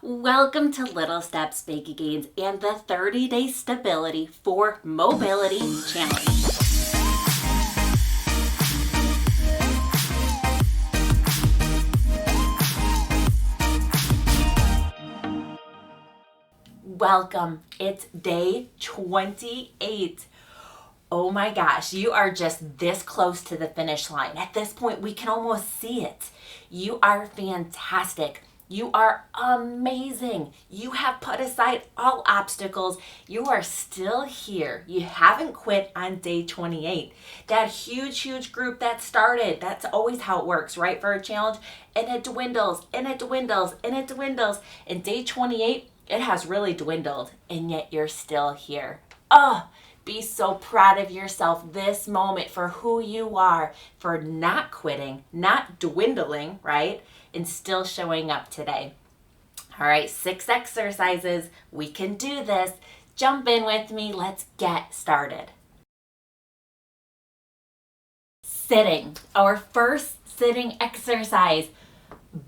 Welcome to Little Steps, Big Gains and the 30-Day Stability for Mobility Challenge. Welcome. It's day 28. Oh my gosh, you are just this close to the finish line. At this point, we can almost see it. You are fantastic. You are amazing. You have put aside all obstacles. You are still here. You haven't quit on day 28. That huge group that started, that's always how it works, right? For a challenge, and it dwindles, and it dwindles, and it dwindles. And day 28, it has really dwindled, and yet you're still here. Oh, be so proud of yourself this moment for who you are, for not quitting, not dwindling, right? And still showing up today. All right, 6 exercises. We can do this. Jump in with me. Let's get started. Sitting. Our first sitting exercise,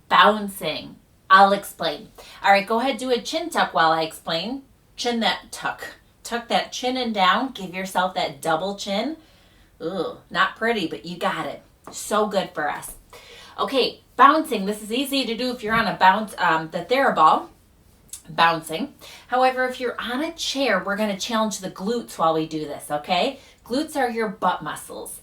bouncing. I'll explain. All right, go ahead, do a chin tuck while I explain. Chin that tuck. Tuck that chin in down. Give yourself that double chin. Ooh, not pretty, but you got it. So good for us. Okay, bouncing. This is easy to do if you're on a bounce, the TheraBall, bouncing. However, if you're on a chair, we're going to challenge the glutes while we do this, okay? Glutes are your butt muscles.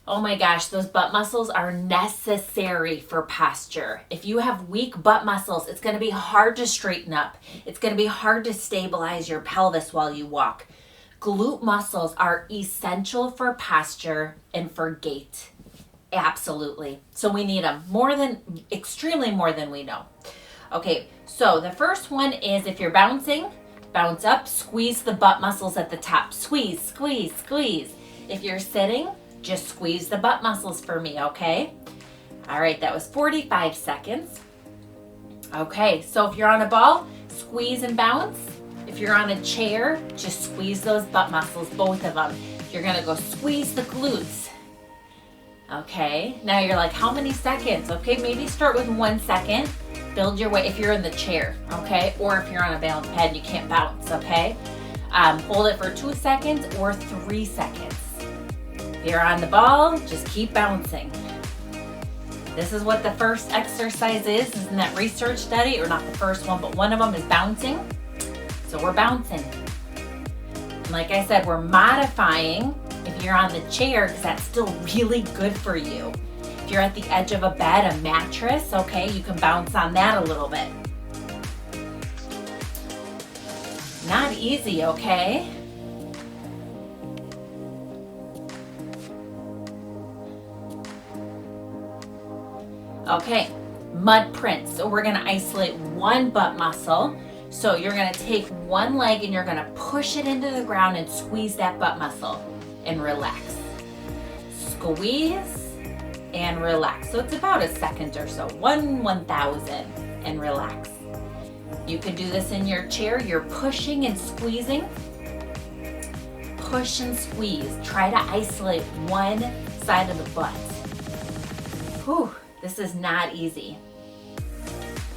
Oh my gosh, those butt muscles are necessary for posture. If you have weak butt muscles, it's going to be hard to straighten up. It's going to be hard to stabilize your pelvis while you walk. Glute muscles are essential for posture and for gait. Absolutely. So we need them extremely more than we know. Okay, so the first one is if you're bouncing, bounce up, squeeze the butt muscles at the top. Squeeze, squeeze, squeeze. If you're sitting, just squeeze the butt muscles for me, okay? All right, that was 45 seconds. Okay, so if you're on a ball, squeeze and bounce. If you're on a chair, just squeeze those butt muscles, both of them. You're gonna go squeeze the glutes. Okay, now you're like, how many seconds? Okay, maybe start with 1 second. Build your way if you're in the chair, okay? Or if you're on a balance pad and you can't bounce, okay? Hold it for 2 seconds or 3 seconds. If you're on the ball, just keep bouncing. This is what the first exercise is in that research study, or not the first one, but one of them is bouncing. So we're bouncing. And like I said, we're modifying if you're on the chair, because that's still really good for you. If you're at the edge of a bed, a mattress, okay, you can bounce on that a little bit. Not easy, okay? Okay, mud prints. So we're gonna isolate one butt muscle. So you're gonna take one leg and you're gonna push it into the ground and squeeze that butt muscle. And relax. Squeeze and relax. So it's about a second or so. 1/1000 and relax. You can do this in your chair. You're pushing and squeezing. Push and squeeze. Try to isolate one side of the butt. Whew, this is not easy.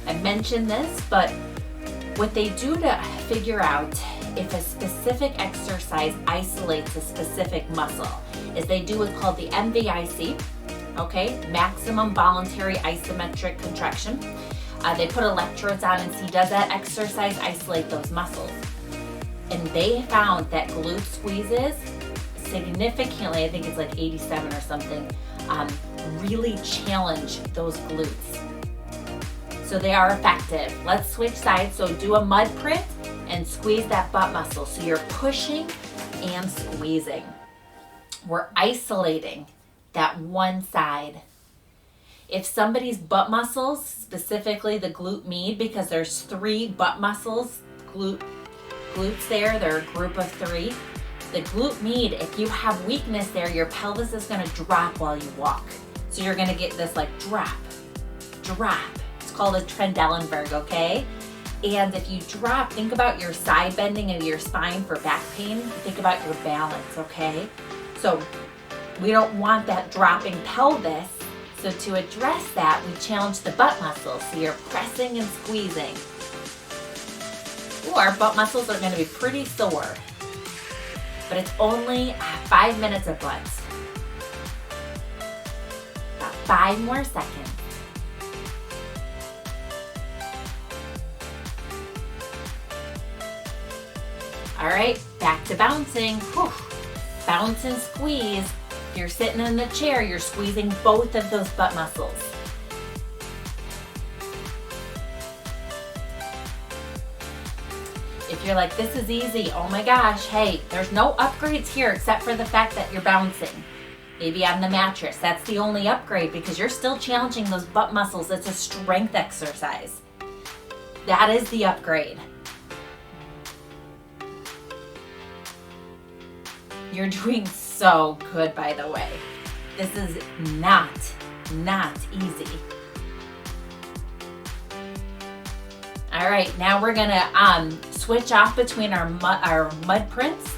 I mentioned this, but what they do to figure out if a specific exercise isolates a specific muscle is they do what's called the MVIC, okay, maximum voluntary isometric contraction. They put electrodes on and see, does that exercise isolate those muscles? And they found that glute squeezes significantly, I think it's like 87 or something, really challenge those glutes. So they are effective. Let's switch sides. So do a mud print and squeeze that butt muscle. So you're pushing and squeezing. We're isolating that one side. If somebody's butt muscles, specifically the glute med, because there's 3 butt muscles, glutes there, they're a group of 3. The glute med, if you have weakness there, your pelvis is gonna drop while you walk. So you're gonna get this like drop. It's called a Trendelenburg, okay? And if you drop, think about your side bending of your spine for back pain. Think about your balance, okay? So we don't want that dropping pelvis. So to address that, we challenge the butt muscles. So you're pressing and squeezing. Ooh, our butt muscles are gonna be pretty sore. But it's only 5 minutes of butts. About 5 more seconds. All right, back to bouncing. Whew. Bounce and squeeze. If you're sitting in the chair, you're squeezing both of those butt muscles. If you're like, this is easy, oh my gosh, hey, there's no upgrades here except for the fact that you're bouncing. Maybe on the mattress. That's the only upgrade because you're still challenging those butt muscles. It's a strength exercise. That is the upgrade. You're doing so good, by the way. This is not easy. All right, now we're gonna switch off between our mud prints.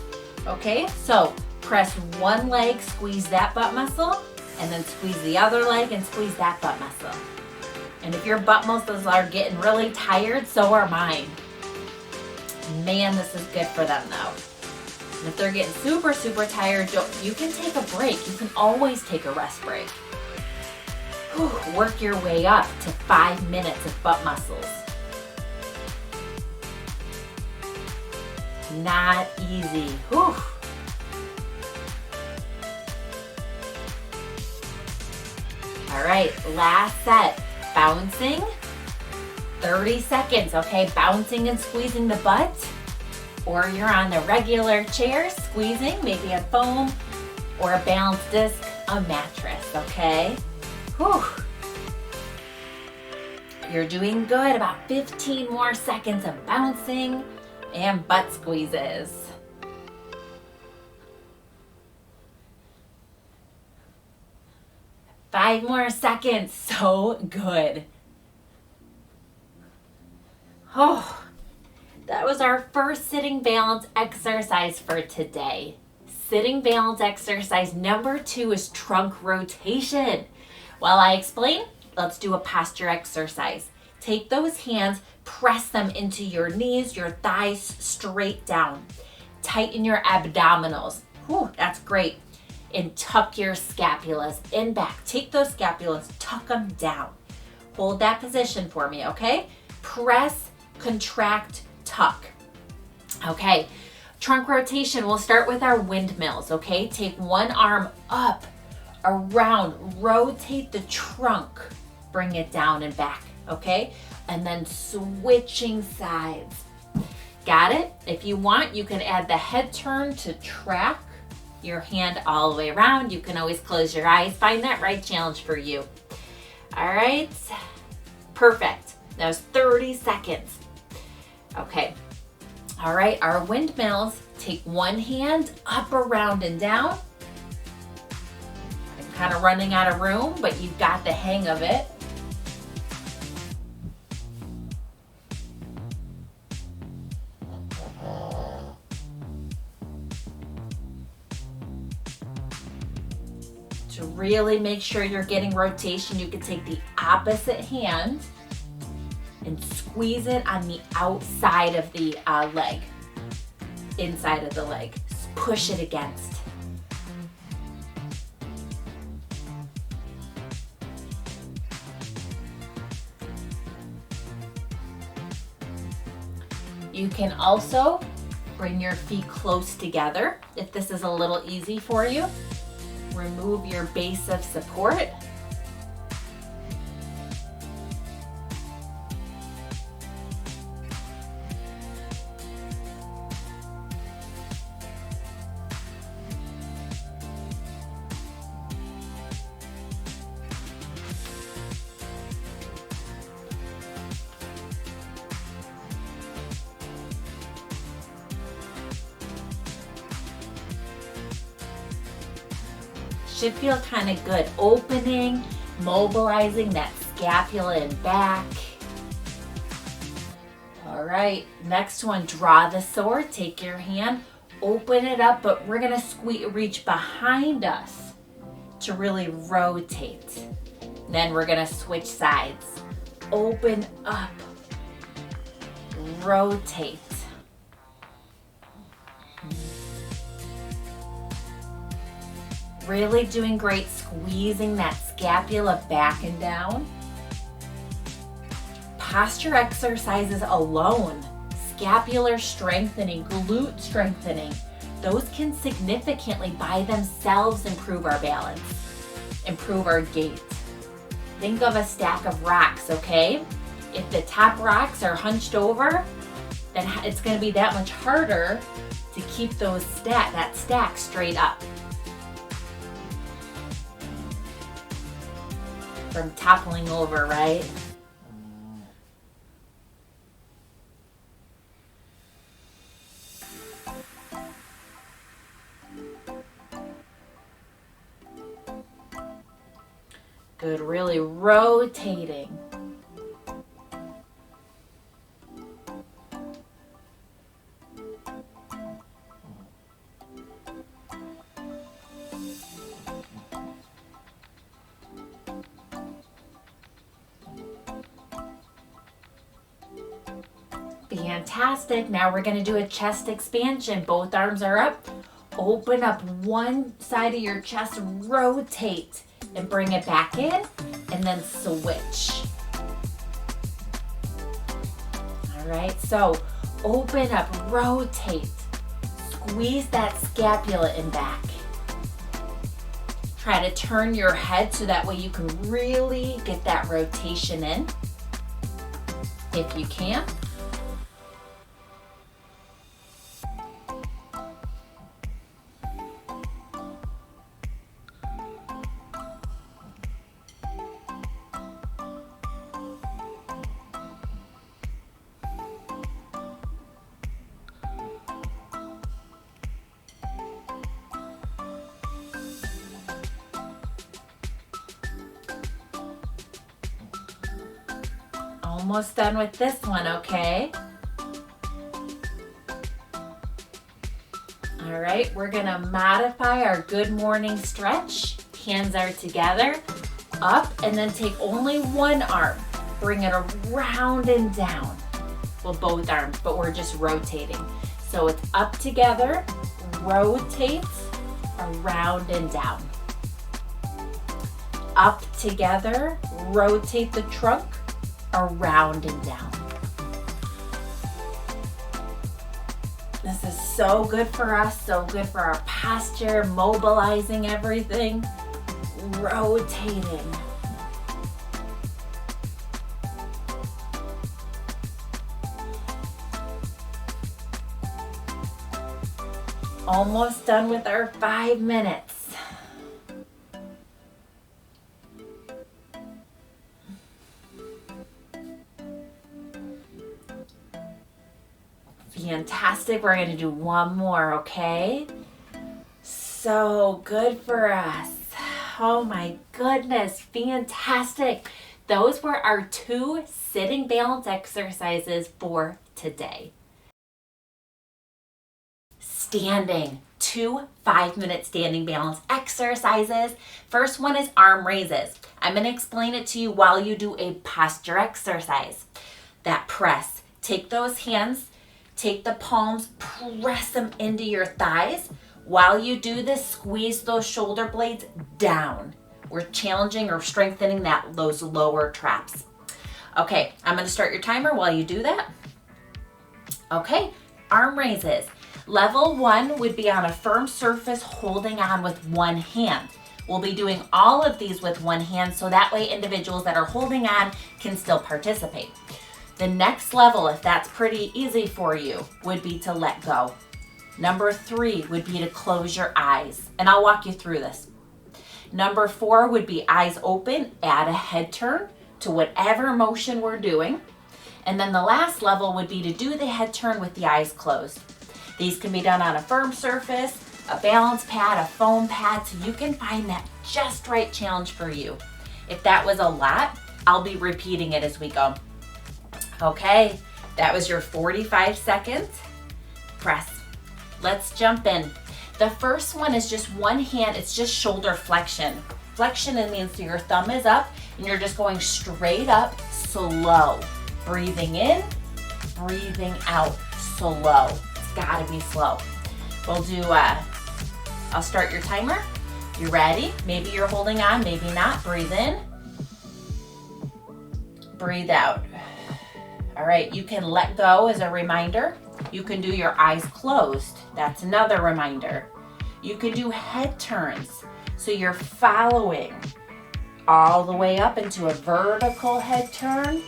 Okay, so press one leg, squeeze that butt muscle, and then squeeze the other leg and squeeze that butt muscle. And if your butt muscles are getting really tired, so are mine. Man, this is good for them though. And if they're getting super tired, you can take a break. You can always take a rest break. Whew, work your way up to 5 minutes of butt muscles. Not easy. Whew. All right, last set. Bouncing. 30 seconds, okay? Bouncing and squeezing the butt. Or you're on the regular chair, squeezing, maybe a foam or a balance disc, a mattress, okay? Whew. You're doing good. About 15 more seconds of bouncing and butt squeezes. Five more seconds. So good. Oh. That was our first sitting balance exercise for today. Sitting balance exercise number 2 is trunk rotation. While I explain, let's do a posture exercise. Take those hands, press them into your knees, your thighs straight down. Tighten your abdominals. Whew, that's great. And tuck your scapulas in back. Take those scapulas, tuck them down. Hold that position for me, okay? Press, contract, tuck. Okay, trunk rotation, we'll start with our windmills, okay? Take one arm up, around, rotate the trunk, bring it down and back, okay? And then switching sides. Got it? If you want, you can add the head turn to track your hand all the way around. You can always close your eyes. Find that right challenge for you. All right, perfect. That was 30 seconds. Okay, all right, our windmills, take one hand up, around, and down. I'm kind of running out of room, but you've got the hang of it. To really make sure you're getting rotation, you can take the opposite hand and squeeze it on the outside of the leg, inside of the leg. Push it against. You can also bring your feet close together if this is a little easy for you. Remove your base of support. Should feel kind of good. Opening, mobilizing that scapula and back. All right, next one, draw the sword. Take your hand, open it up, but we're gonna reach behind us to really rotate. Then we're gonna switch sides. Open up, rotate. Really doing great squeezing that scapula back and down. Posture exercises alone, scapular strengthening, glute strengthening, those can significantly by themselves improve our balance, improve our gait. Think of a stack of rocks, okay? If the top rocks are hunched over, then it's going to be that much harder to keep that stack straight up. From toppling over, right? Good, really rotating. Fantastic. Now we're going to do a chest expansion. Both arms are up. Open up one side of your chest, rotate and bring it back in, and then switch. All right, so open up, rotate, squeeze that scapula in back. Try to turn your head so that way you can really get that rotation in, if you can. Almost done with this one, okay? All right, we're gonna modify our good morning stretch. Hands are together, up, and then take only one arm. Bring it around and down. Well, both arms, but we're just rotating. So it's up together, rotate, around and down. Up together, rotate the trunk, around and down. This is so good for us, so good for our posture, mobilizing everything, rotating. Almost done with our 5 minutes. Fantastic. We're going to do one more, okay? So good for us. Oh my goodness, fantastic. Those were our 2 sitting balance exercises for today. Standing, 2 5-minute standing balance exercises. First one is arm raises. I'm going to explain it to you while you do a posture exercise. That press. Take those hands, take the palms, press them into your thighs. While you do this, squeeze those shoulder blades down. We're challenging or strengthening those lower traps. Okay, I'm going to start your timer while you do that. Okay, arm raises. Level 1 would be on a firm surface holding on with one hand. We'll be doing all of these with one hand so that way individuals that are holding on can still participate. The next level, if that's pretty easy for you, would be to let go. Number 3 would be to close your eyes, and I'll walk you through this. Number 4 would be eyes open, add a head turn to whatever motion we're doing. And then the last level would be to do the head turn with the eyes closed. These can be done on a firm surface, a balance pad, a foam pad, so you can find that just right challenge for you. If that was a lot, I'll be repeating it as we go. Okay, that was your 45 seconds. Press. Let's jump in. The first one is just one hand, it's just shoulder flexion. Flexion, it means your thumb is up and you're just going straight up, slow. Breathing in, breathing out, slow. It's gotta be slow. We'll do, I'll start your timer. You ready? Maybe you're holding on, maybe not. Breathe in. Breathe out. All right, you can let go as a reminder. You can do your eyes closed. That's another reminder. You can do head turns. So you're following all the way up into a vertical head turn,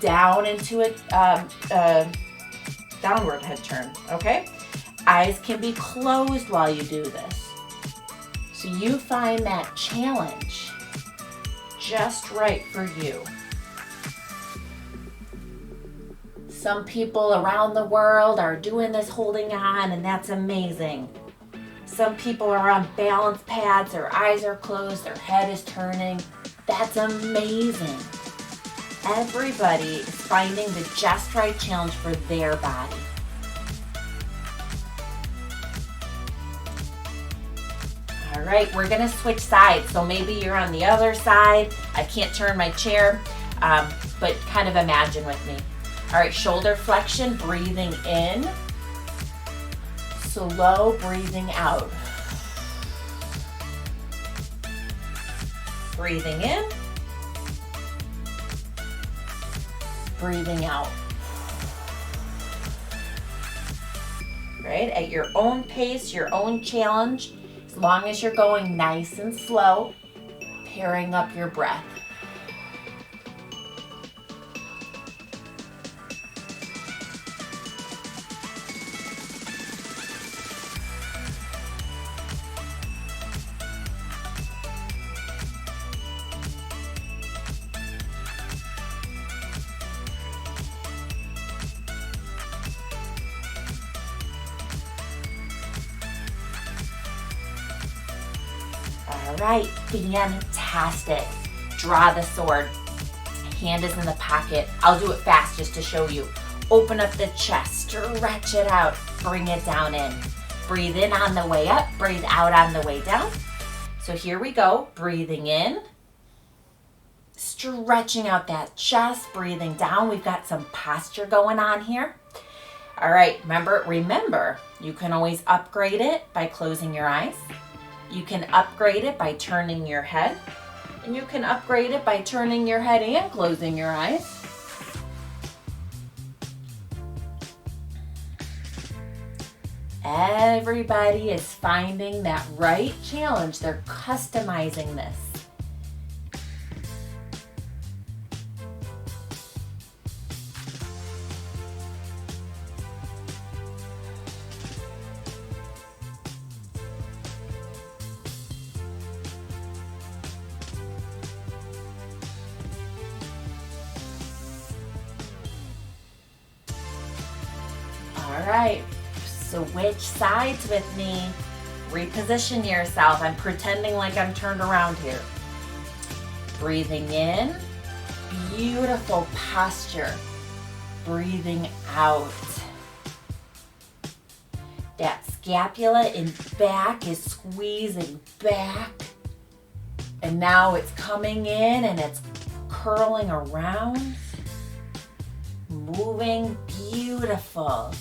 down into a downward head turn, okay? Eyes can be closed while you do this. So you find that challenge just right for you. Some people around the world are doing this holding on, and that's amazing. Some people are on balance pads, their eyes are closed, their head is turning. That's amazing. Everybody is finding the just right challenge for their body. All right, we're gonna switch sides. So maybe you're on the other side. I can't turn my chair, but kind of imagine with me. All right, shoulder flexion, breathing in. Slow breathing out. Breathing in. Breathing out. Right, at your own pace, your own challenge, as long as you're going nice and slow, pairing up your breath. All right, fantastic. Draw the sword. Hand is in the pocket. I'll do it fast just to show you. Open up the chest, stretch it out, bring it down in. Breathe in on the way up, breathe out on the way down. So here we go, breathing in, stretching out that chest, breathing down. We've got some posture going on here. All right, remember, you can always upgrade it by closing your eyes. You can upgrade it by turning your head, and you can upgrade it by turning your head and closing your eyes. Everybody is finding that right challenge. They're customizing this. All right, switch sides with me. Reposition yourself. I'm pretending like I'm turned around here. Breathing in, beautiful posture. Breathing out. That scapula in back is squeezing back. And now it's coming in and it's curling around. Moving, beautiful.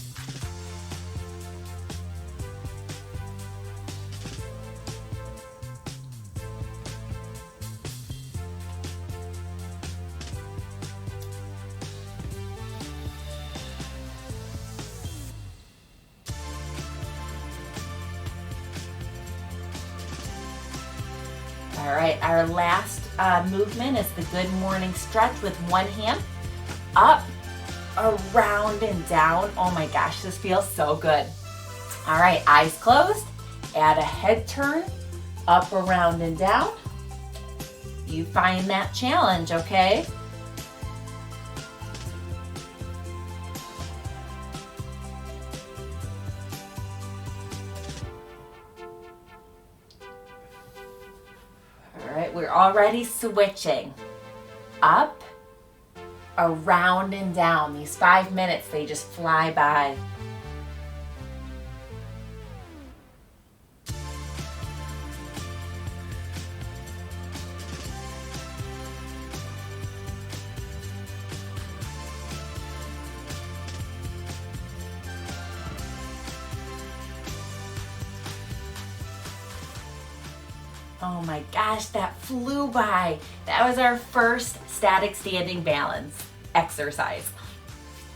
All right, our last movement is the good morning stretch with one hand. Up, around, and down. Oh my gosh, this feels so good. All right, eyes closed. Add a head turn, up, around, and down. You find that challenge, okay? All right, we're already switching. Up, around, and down. These 5 minutes, they just fly by. Oh my gosh, that flew by. That was our first static standing balance exercise.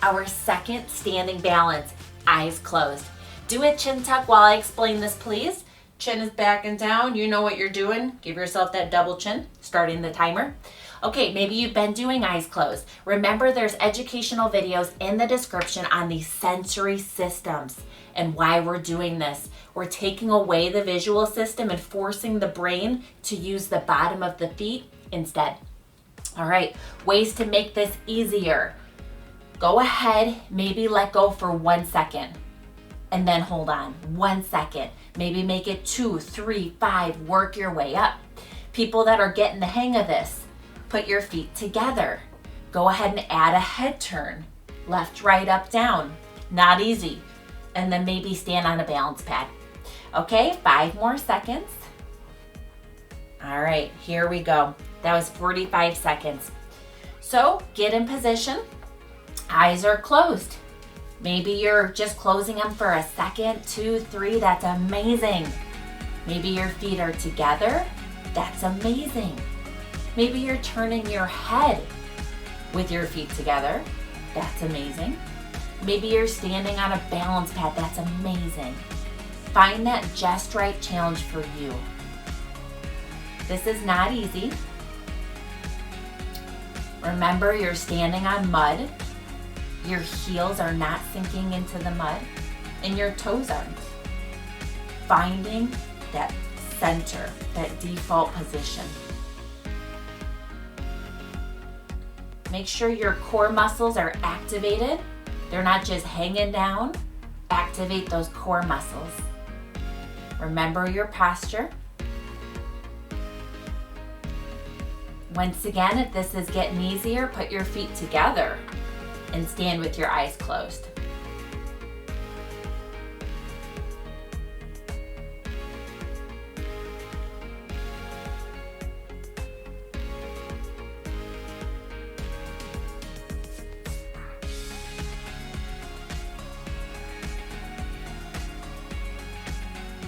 Our second standing balance, eyes closed. Do a chin tuck while I explain this, please. Chin is back and down. You know what you're doing. Give yourself that double chin, starting the timer. Okay, maybe you've been doing eyes closed. Remember, there's educational videos in the description on the sensory systems and why we're doing this. We're taking away the visual system and forcing the brain to use the bottom of the feet instead. All right, ways to make this easier. Go ahead, maybe let go for 1 second and then hold on 1 second. Maybe make it 2, 3, 5, work your way up. People that are getting the hang of this, put your feet together. Go ahead and add a head turn. Left, right, up, down. Not easy. And then maybe stand on a balance pad. Okay, 5 more seconds. All right, here we go. That was 45 seconds. So get in position. Eyes are closed. Maybe you're just closing them for a second, 2, 3. That's amazing. Maybe your feet are together. That's amazing. Maybe you're turning your head with your feet together. That's amazing. Maybe you're standing on a balance pad. That's amazing. Find that just right challenge for you. This is not easy. Remember, you're standing on mud. Your heels are not sinking into the mud, and your toes aren't. Finding that center, that default position. Make sure your core muscles are activated. They're not just hanging down. Activate those core muscles. Remember your posture. Once again, if this is getting easier, put your feet together and stand with your eyes closed.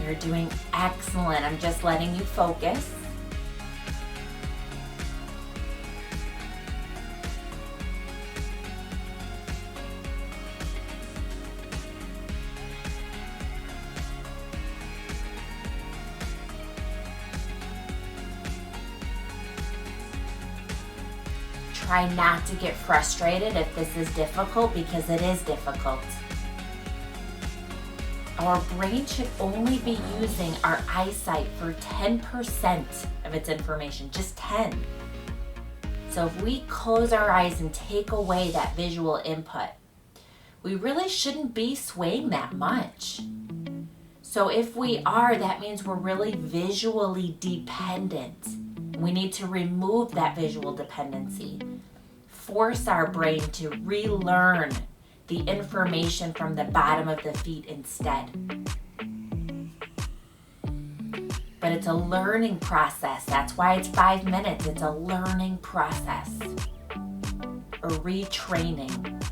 You're doing excellent. I'm just letting you focus. Try not to get frustrated if this is difficult, because it is difficult. Our brain should only be using our eyesight for 10% of its information, just 10. So if we close our eyes and take away that visual input, we really shouldn't be swaying that much. So if we are, that means we're really visually dependent. We need to remove that visual dependency. Force our brain to relearn the information from the bottom of the feet instead. But it's a learning process. That's why it's 5 minutes. It's a learning process. A retraining.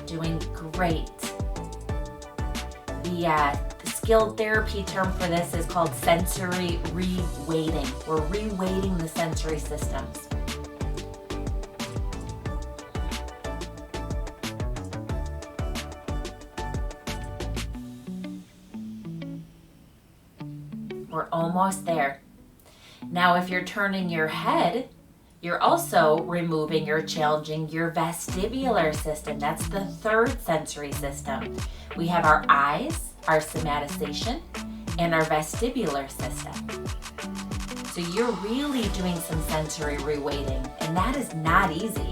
Doing great. The skilled therapy term for this is called sensory reweighting. We're reweighting the sensory systems. We're almost there. Now, if you're turning your head, you're also removing or challenging your vestibular system. That's the third sensory system. We have our eyes, our somatization, and our vestibular system. So you're really doing some sensory reweighting, and that is not easy.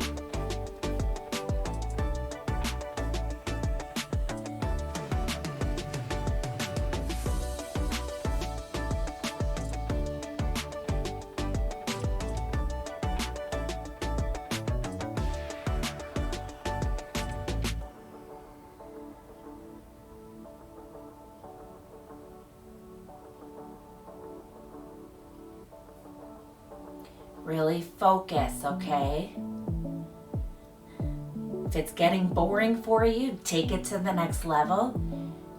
Really focus, okay? if it's getting boring for you, take it to the next level.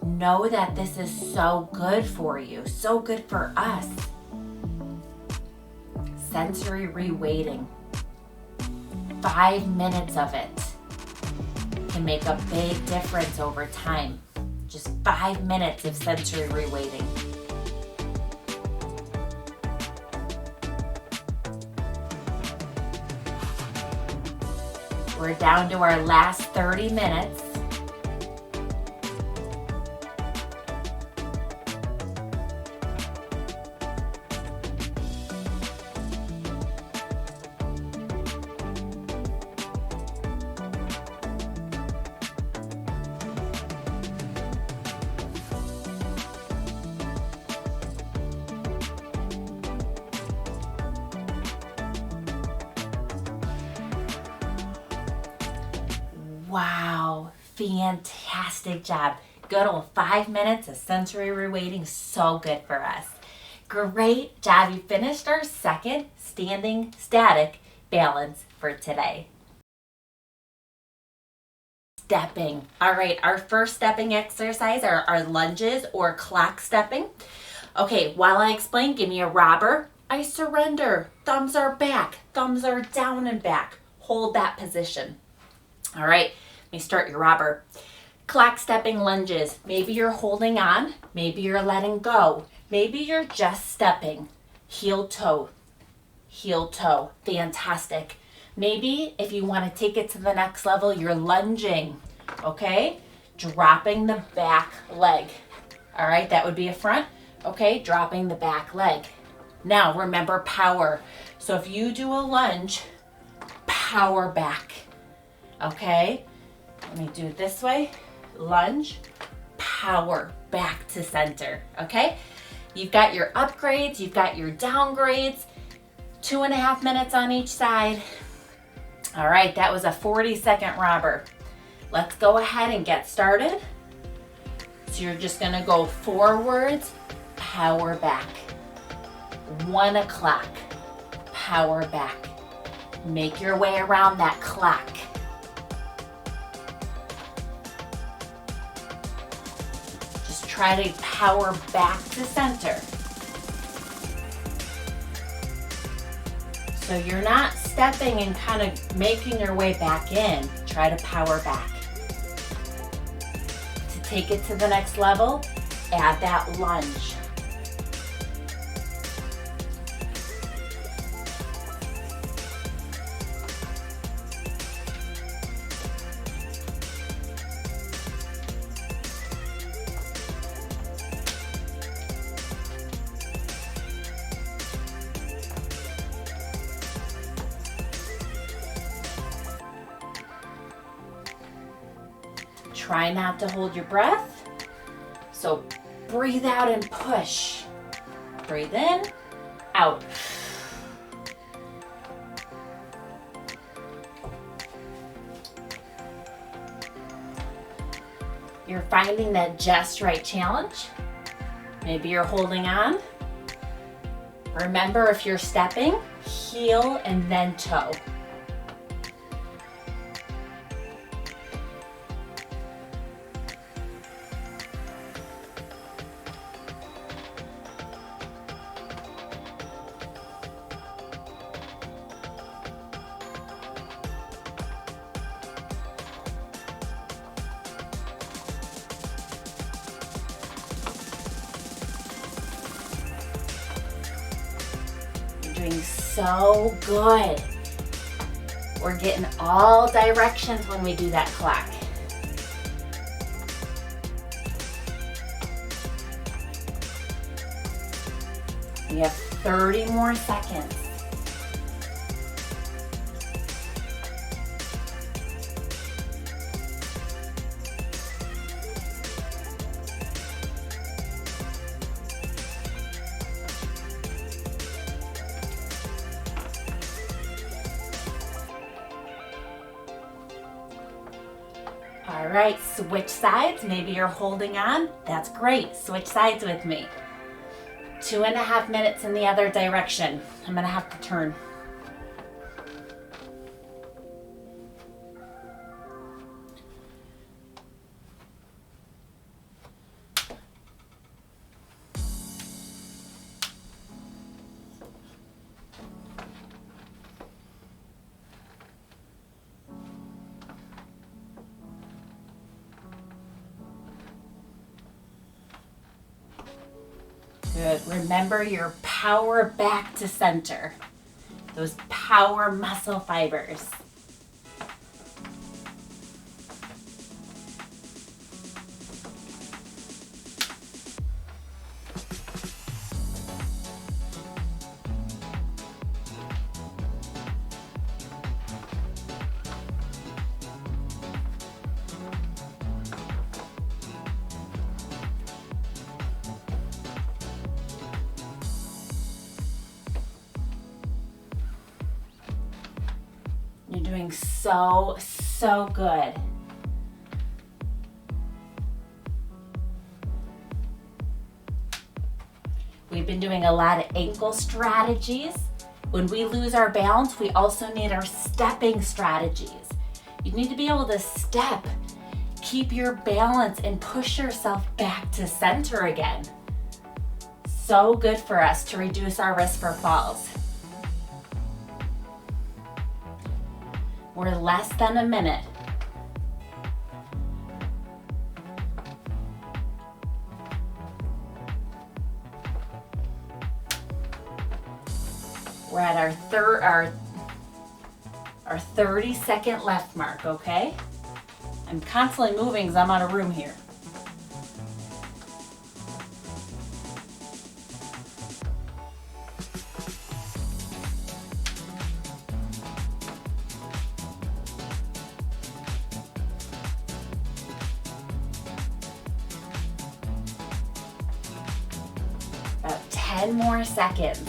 Know that this is so good for you, so good for us. Sensory reweighting. 5 minutes of it can make a big difference over time. Just 5 minutes of sensory reweighting. We're down to our last 30 minutes. Wow, fantastic job. Good old 5 minutes of sensory reweighting, so good for us. Great job. You finished our second standing static balance for today. Stepping. All right, our first stepping exercise are our lunges or clock stepping. Okay, while I explain, give me a robber. I surrender. Thumbs are back. Thumbs are down and back. Hold that position. All right, let me start your robber. Clock stepping lunges. Maybe you're holding on. Maybe you're letting go. Maybe you're just stepping. Heel toe. Heel toe. Fantastic. Maybe if you want to take it to the next level, you're lunging. Okay? Dropping the back leg. All right, that would be a front. Okay, dropping the back leg. Now remember power. So if you do a lunge, power back. Okay, let me do it this way. Lunge, power back to center. Okay, you've got your upgrades, you've got your downgrades, 2.5 minutes on each side. All right, that was a 40-second robber. Let's go ahead and get started. So you're just gonna go forwards, power back. 1 o'clock, power back. Make your way around that clock. Just try to power back to center. So you're not stepping and kind of making your way back in. Try to power back. To take it to the next level, add that lunge. Try not to hold your breath. So breathe out and push. Breathe in, out. You're finding that just right challenge. Maybe you're holding on. Remember, if you're stepping, heel and then toe. Doing so good. We're getting all directions when we do that clock. We have 30 more seconds. All right, switch sides. Maybe you're holding on. That's great. Switch sides with me. 2.5 minutes in the other direction. I'm gonna have to turn. Good. Remember your power back to center. Those power muscle fibers. You're doing so good. We've been doing a lot of ankle strategies. When we lose our balance, we also need our stepping strategies. You need to be able to step, keep your balance, and push yourself back to center again. So good for us to reduce our risk for falls. We're less than a minute. We're at our 30-second left mark, okay? I'm constantly moving because I'm out of room here. About 10 more seconds.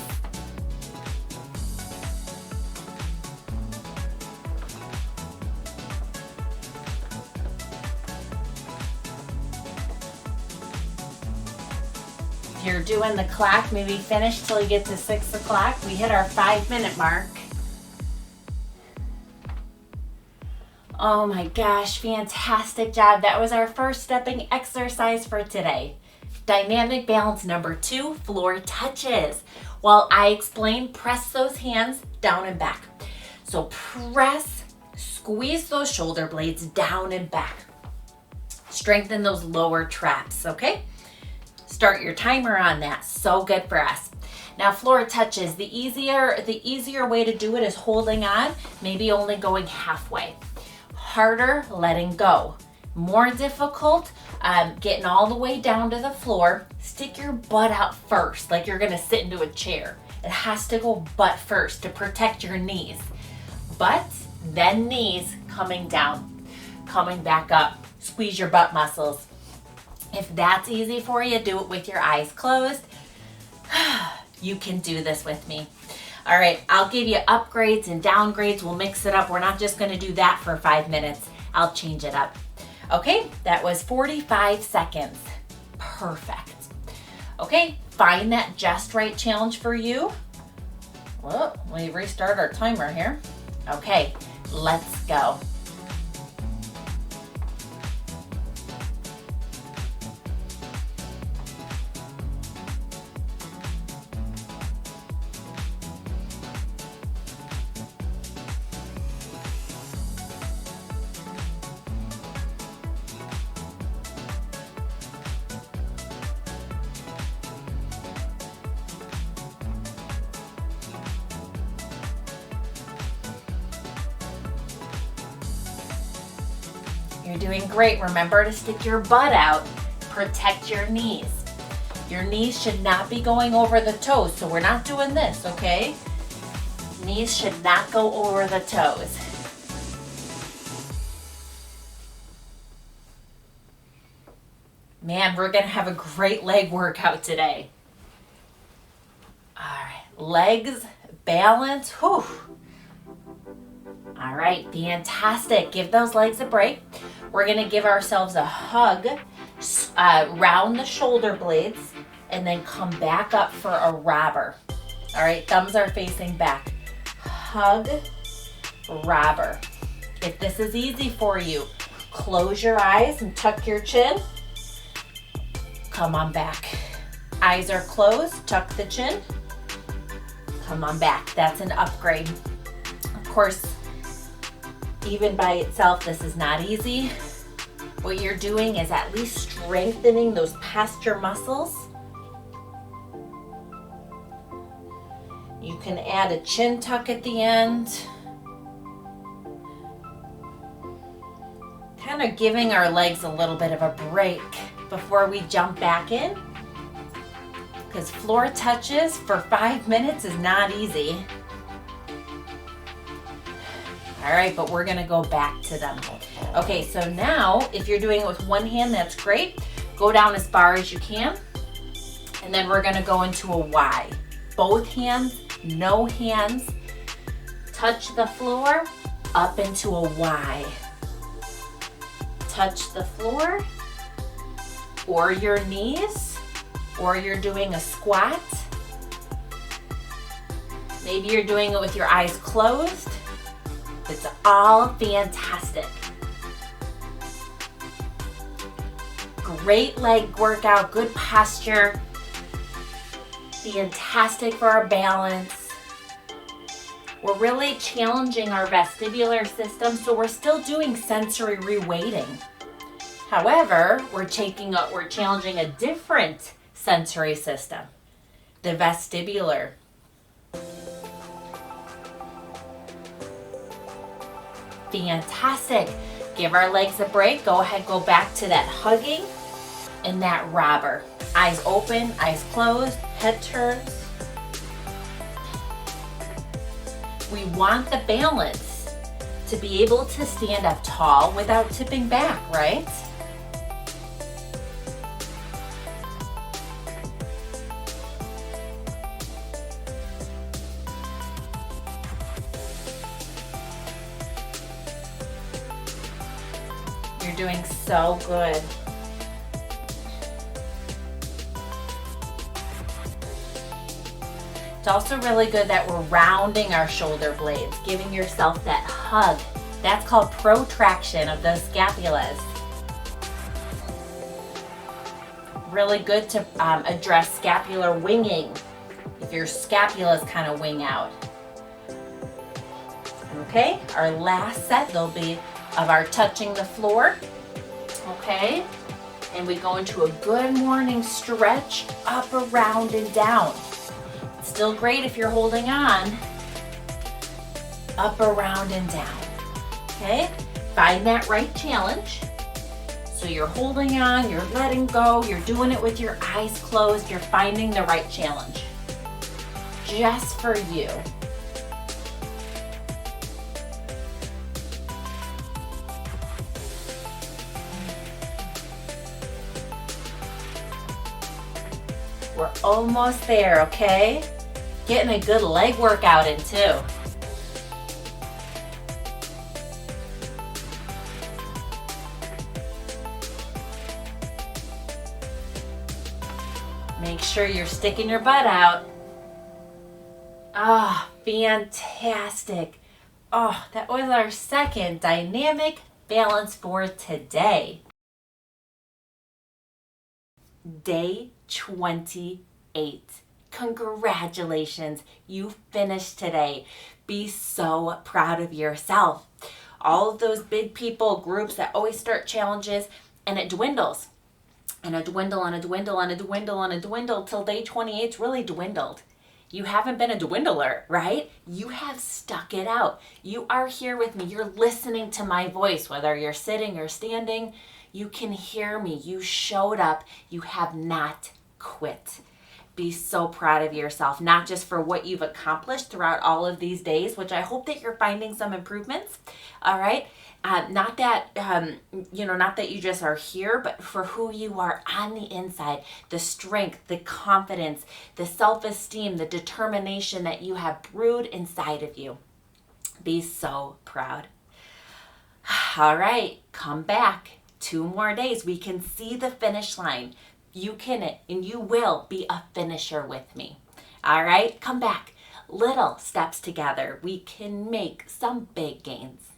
If you're doing the clock, maybe finish till you get to 6 o'clock. We hit our 5-minute mark. Oh my gosh, fantastic job. That was our first stepping exercise for today. Dynamic balance number 2, floor touches. While I explain, press those hands down and back. So press, squeeze those shoulder blades down and back. Strengthen those lower traps, okay? Start your timer on that. So good for us. Now floor touches, the easier way to do it is holding on, maybe only going halfway. Harder, letting go. More difficult, getting all the way down to the floor. Stick your butt out first, like you're gonna sit into a chair. It has to go butt first to protect your knees. Butt, then knees, coming down, coming back up. Squeeze your butt muscles. If that's easy for you, do it with your eyes closed. You can do this with me. All right, I'll give you upgrades and downgrades. We'll mix it up. We're not just gonna do that for 5 minutes. I'll change it up. Okay, that was 45 seconds. Perfect. Okay, find that just right challenge for you. Well, let me restart our timer here. Okay, let's go. You're doing great. Remember to stick your butt out. Protect your knees. Your knees should not be going over the toes, so we're not doing this, okay? Knees should not go over the toes. Man, we're gonna have a great leg workout today. All right, legs, balance, whew. All right, fantastic. Give those legs a break. We're gonna give ourselves a hug, round the shoulder blades, and then come back up for a robber. All right, thumbs are facing back. Hug, robber. If this is easy for you, close your eyes and tuck your chin. Come on back. Eyes are closed, tuck the chin. Come on back. That's an upgrade. Of course, even by itself, this is not easy. What you're doing is at least strengthening those posture muscles. You can add a chin tuck at the end. Kind of giving our legs a little bit of a break before we jump back in. Because floor touches for 5 minutes is not easy. All right, but we're gonna go back to them. Okay, so now if you're doing it with one hand, that's great. Go down as far as you can. And then we're gonna go into a Y. Both hands, no hands. Touch the floor, up into a Y. Touch the floor, or your knees, or you're doing a squat. Maybe you're doing it with your eyes closed. It's all fantastic. Great leg workout, good posture. Fantastic for our balance. We're really challenging our vestibular system, so we're still doing sensory reweighting. However, we're challenging a different sensory system, the vestibular. Fantastic. Give our legs a break. Go ahead, go back to that hugging and that robber. Eyes open, eyes closed, head turns. We want the balance to be able to stand up tall without tipping back, right? You're doing so good. It's also really good that we're rounding our shoulder blades, giving yourself that hug. That's called protraction of those scapulas. Really good to address scapular winging, if your scapulas kind of wing out. Okay, our last set, there'll be of our touching the floor. Okay, and we go into a good morning stretch, up, around, and down. Still great if you're holding on. Up, around, and down. Okay, find that right challenge. So you're holding on, you're letting go, you're doing it with your eyes closed, you're finding the right challenge. Just for you. We're almost there, okay? Getting a good leg workout in too. Make sure you're sticking your butt out. Ah, fantastic. Oh, that was our second dynamic balance for today. Day 28. Congratulations, you finished today. Be so proud of yourself. All of those big people, groups that always start challenges and it dwindles. And a dwindle and a dwindle and a dwindle and a dwindle till day 28's really dwindled. You haven't been a dwindler, right? You have stuck it out. You are here with me. You're listening to my voice, whether you're sitting or standing. You can hear me. You showed up. You have not quit. Be so proud of yourself, not just for what you've accomplished throughout all of these days, which I hope that you're finding some improvements. All right. Not that, not that you just are here, but for who you are on the inside, the strength, the confidence, the self-esteem, the determination that you have brewed inside of you. Be so proud. All right, come back. 2 more days. We can see the finish line. You can and you will be a finisher with me. All right, come back. Little steps together. We can make some big gains.